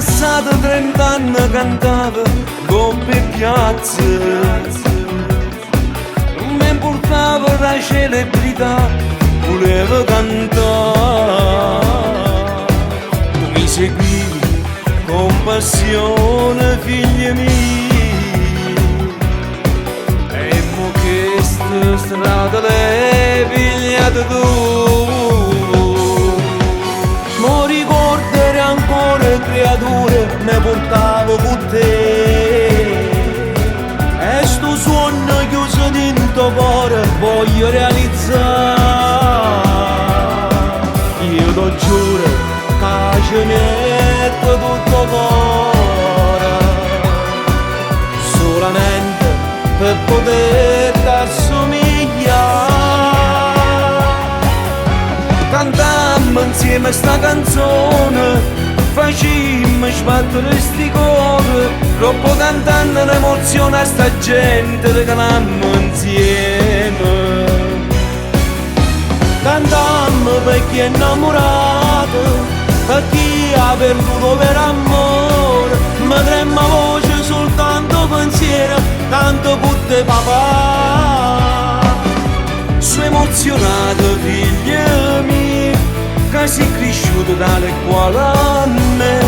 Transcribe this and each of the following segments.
passato 30 anni cantava coppe e piazze, non mi importava la celebrità, volevo cantare. Tu mi seguivi con passione, figli miei, e mo che sta strada l'hai pigliata tu. Mo ricorderei ancora creature, mi portavo con te, e sto sogno chiuso dentro cuore voglio realizzare. Io lo giuro che ce n'è tutto cuore, solamente per poter assomigliare. Cantammo insieme sta canzone, facimmo sbattere sti cuore, troppo cantando un'emozione a sta gente, regalammo insieme. Cantammo per chi è innamorato, per chi ha perduto per amore, ma trema voce soltanto pensiero, tanto putte papà. Su emozionato figlia mia, che sei cresciuto dalle quali a me,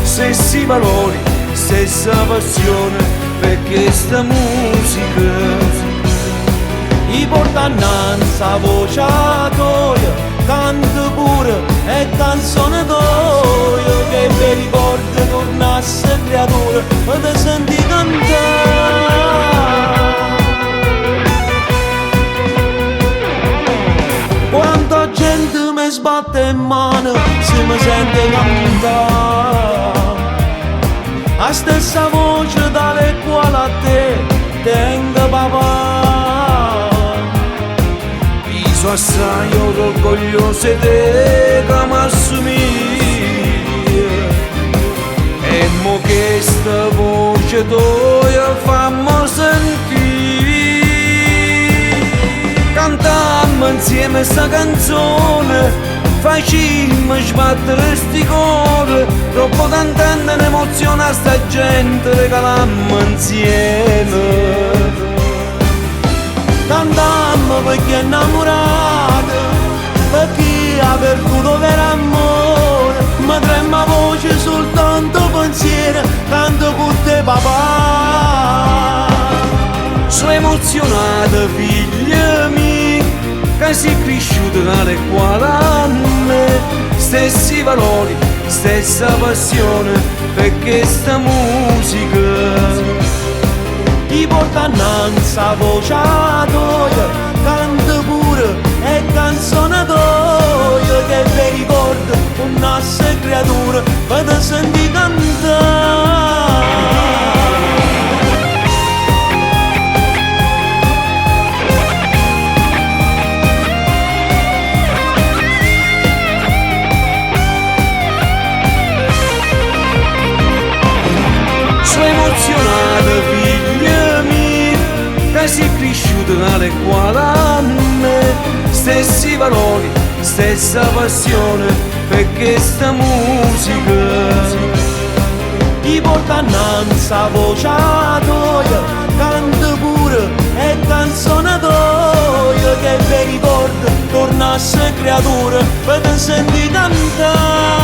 stessi valori, stessa passione per questa musica. I porta innanzi a voce tua, canto pure e canzone tua, che mi ricorda tornasse creatura, e ti senti cantare. Quanta gente mi sbatte in mano se mi sente cantare, la stessa voce dalle quali a te tengo papà. Piso assai orgoglioso di te che mi assomiglia, e mo che sta voce tua fammi sentire. Cantammo insieme sta canzone, facimmo sbattere sti cuore, troppo cantando un'emozione a sta gente, regalammo insieme. Cantammo per chi è innamorato, per chi ha perduto per amore, ma trema voce soltanto pensiero, canto con te papà. Sono emozionata figlia mia, che sei cresciuta dalle quali a me, stessi valori, stessa passione per questa musica. Ti porta innanzi a voce tua, canto pure e canzone tua, che vi ricorda tornasse creatura, e ti senti cantare. Emozionata figlia mia, che sei cresciuta dalle quali a me, stessi valori, stessa passione per questa musica. Ti porta innanzi a voce tua, canto pure e canzone tua, che vi ricorda tornasse creatura, e ti senti cantare.